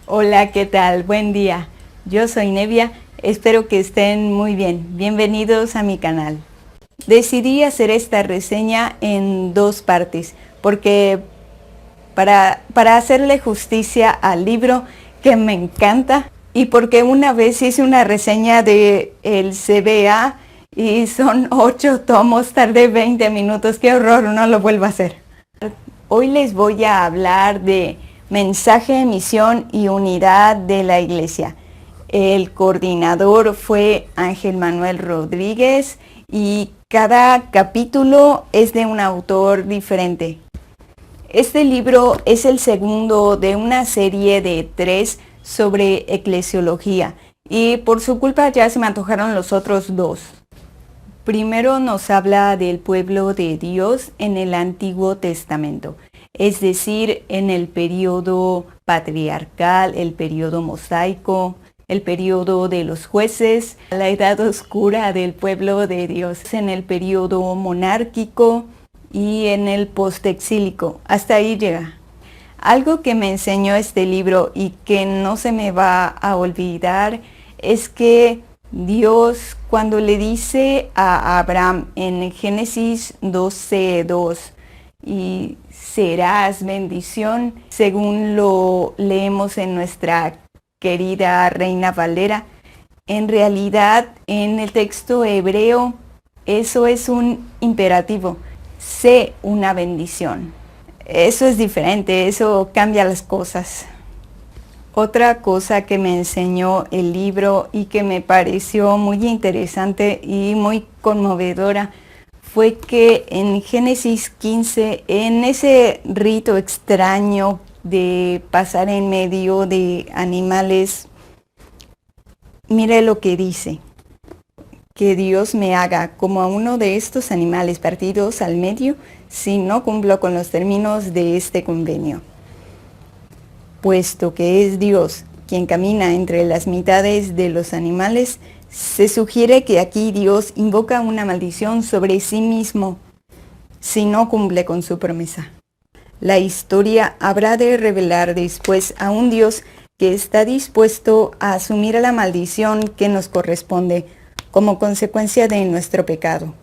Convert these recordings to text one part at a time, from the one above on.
Hola, ¿qué tal? Buen día. Yo soy Nevia, espero que estén muy bien. Bienvenidos a mi canal. Decidí hacer esta reseña en dos partes, porque para hacerle justicia al libro que me encanta y porque una vez hice una reseña de el CBA y son 8 tomos, tardé 20 minutos, qué horror, no lo vuelvo a hacer. Hoy les voy a hablar de mensaje, misión y unidad de la Iglesia. El coordinador fue Ángel Manuel Rodríguez y cada capítulo es de un autor diferente. Este libro es el segundo de una serie de 3 sobre eclesiología y por su culpa ya se me antojaron los otros 2. Primero nos habla del pueblo de Dios en el Antiguo Testamento, es decir, en el periodo patriarcal, el periodo mosaico, el periodo de los jueces, la edad oscura del pueblo de Dios, en el periodo monárquico y en el postexílico. Hasta ahí llega. Algo que me enseñó este libro y que no se me va a olvidar es que Dios, cuando le dice a Abraham en Génesis 12:2, y serás bendición, según lo leemos en nuestra querida Reina Valera, en realidad en el texto hebreo eso es un imperativo, sé una bendición. Eso es diferente, eso cambia las cosas. Otra cosa que me enseñó el libro y que me pareció muy interesante y muy conmovedora fue que en Génesis 15, en ese rito extraño de pasar en medio de animales, mire lo que dice: que Dios me haga como a uno de estos animales partidos al medio si no cumplo con los términos de este convenio. Puesto que es Dios quien camina entre las mitades de los animales, se sugiere que aquí Dios invoca una maldición sobre sí mismo si no cumple con su promesa. La historia habrá de revelar después a un Dios que está dispuesto a asumir la maldición que nos corresponde como consecuencia de nuestro pecado.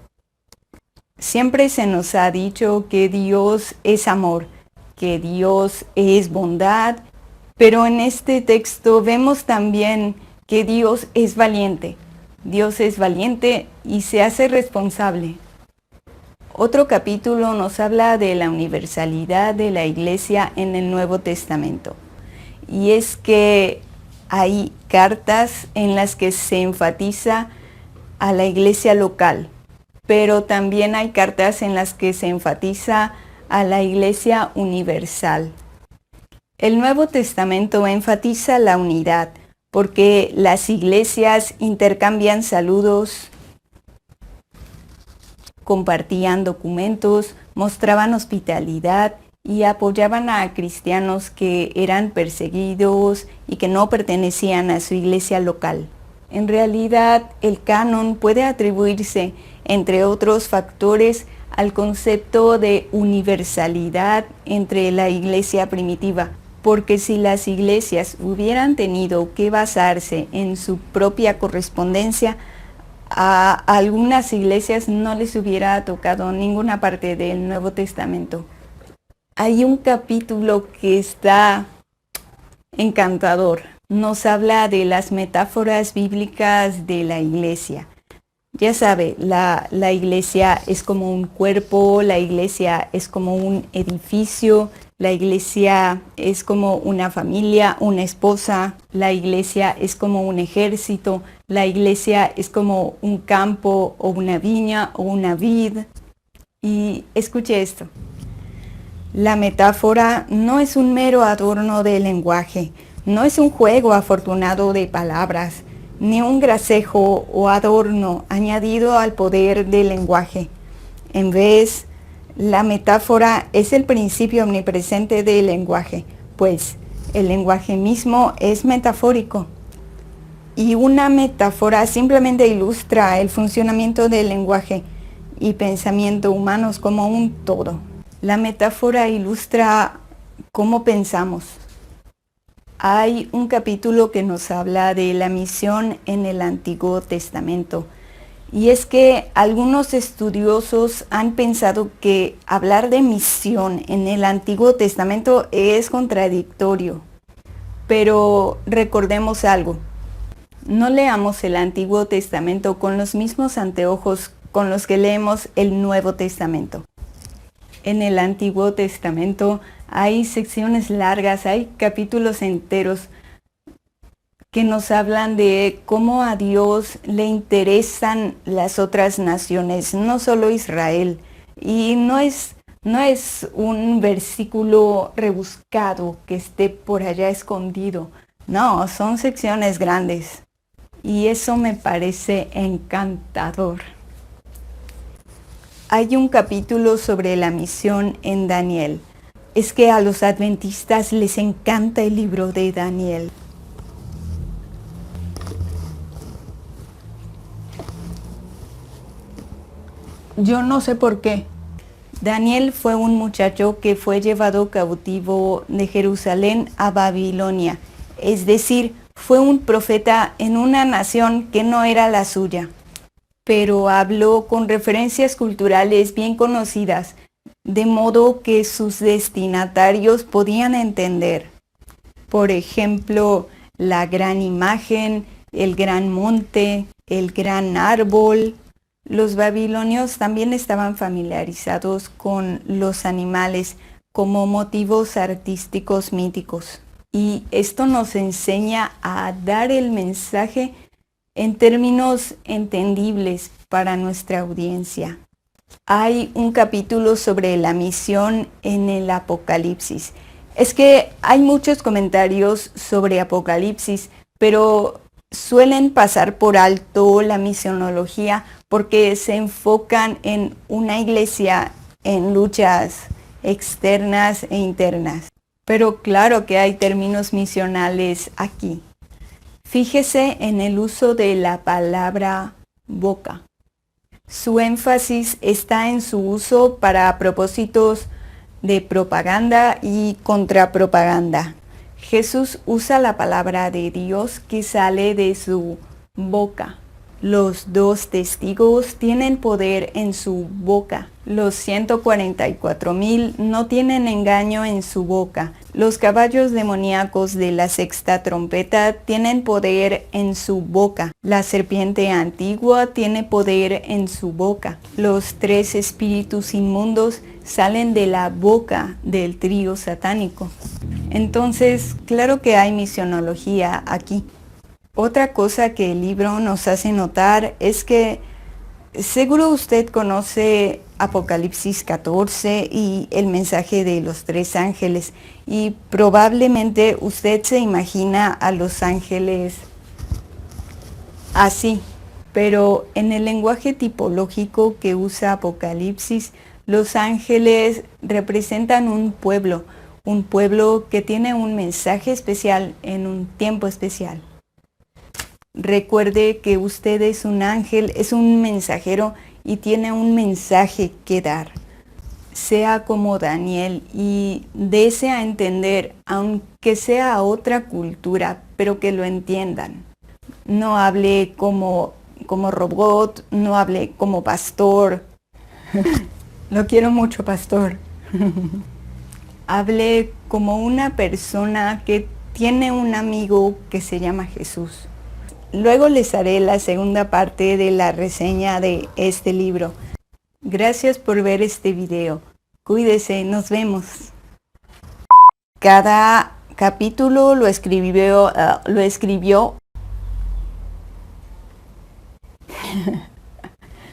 Siempre se nos ha dicho que Dios es amor, que Dios es bondad, pero en este texto vemos también que Dios es valiente. Dios es valiente y se hace responsable. Otro capítulo nos habla de la universalidad de la Iglesia en el Nuevo Testamento. Y es que hay cartas en las que se enfatiza a la Iglesia local, pero también hay cartas en las que se enfatiza a la Iglesia universal. El Nuevo Testamento enfatiza la unidad, porque las iglesias intercambian saludos, compartían documentos, mostraban hospitalidad y apoyaban a cristianos que eran perseguidos y que no pertenecían a su iglesia local. En realidad, el canon puede atribuirse, entre otros factores, al concepto de universalidad entre la iglesia primitiva, porque si las iglesias hubieran tenido que basarse en su propia correspondencia, a algunas iglesias no les hubiera tocado ninguna parte del Nuevo Testamento. Hay un capítulo que está encantador. Nos habla de las metáforas bíblicas de la iglesia. Ya sabe, la iglesia es como un cuerpo, la iglesia es como un edificio, la iglesia es como una familia, una esposa, la iglesia es como un ejército, la iglesia es como un campo o una viña o una vid. Y escuche esto: la metáfora no es un mero adorno del lenguaje, no es un juego afortunado de palabras, ni un gracejo o adorno añadido al poder del lenguaje. En vez, la metáfora es el principio omnipresente del lenguaje, pues el lenguaje mismo es metafórico. Y una metáfora simplemente ilustra el funcionamiento del lenguaje y pensamiento humanos como un todo. La metáfora ilustra cómo pensamos. Hay un capítulo que nos habla de la misión en el Antiguo Testamento. Y es que algunos estudiosos han pensado que hablar de misión en el Antiguo Testamento es contradictorio. Pero recordemos algo, no leamos el Antiguo Testamento con los mismos anteojos con los que leemos el Nuevo Testamento. En el Antiguo Testamento hay secciones largas, hay capítulos enteros que nos hablan de cómo a Dios le interesan las otras naciones, no solo Israel. Y no es un versículo rebuscado que esté por allá escondido. No, son secciones grandes. Y eso me parece encantador. Hay un capítulo sobre la misión en Daniel. Es que a los adventistas les encanta el libro de Daniel. Yo no sé por qué. Daniel fue un muchacho que fue llevado cautivo de Jerusalén a Babilonia. Es decir, fue un profeta en una nación que no era la suya. Pero habló con referencias culturales bien conocidas, de modo que sus destinatarios podían entender. Por ejemplo, la gran imagen, el gran monte, el gran árbol. Los babilonios también estaban familiarizados con los animales como motivos artísticos míticos. Y esto nos enseña a dar el mensaje en términos entendibles para nuestra audiencia. Hay un capítulo sobre la misión en el Apocalipsis. Es que hay muchos comentarios sobre Apocalipsis, pero suelen pasar por alto la misionología porque se enfocan en una iglesia en luchas externas e internas. Pero claro que hay términos misionales aquí. Fíjese en el uso de la palabra boca. Su énfasis está en su uso para propósitos de propaganda y contrapropaganda. Jesús usa la palabra de Dios que sale de su boca. Los dos testigos tienen poder en su boca. Los 144,000 no tienen engaño en su boca. Los caballos demoníacos de la sexta trompeta tienen poder en su boca. La serpiente antigua tiene poder en su boca. Los 3 espíritus inmundos salen de la boca del trío satánico. Entonces, claro que hay misionología aquí. Otra cosa que el libro nos hace notar es que seguro usted conoce Apocalipsis 14 y el mensaje de los 3 ángeles y probablemente usted se imagina a los ángeles así, pero en el lenguaje tipológico que usa Apocalipsis, los ángeles representan un pueblo que tiene un mensaje especial en un tiempo especial. Recuerde que usted es un ángel, es un mensajero y tiene un mensaje que dar. Sea como Daniel y dése a entender, aunque sea otra cultura, pero que lo entiendan. No hable como robot, no hable como pastor. Lo quiero mucho, pastor. Hable como una persona que tiene un amigo que se llama Jesús. Luego les haré la segunda parte de la reseña de este libro. Gracias por ver este video. Cuídese, nos vemos. Cada capítulo lo escribió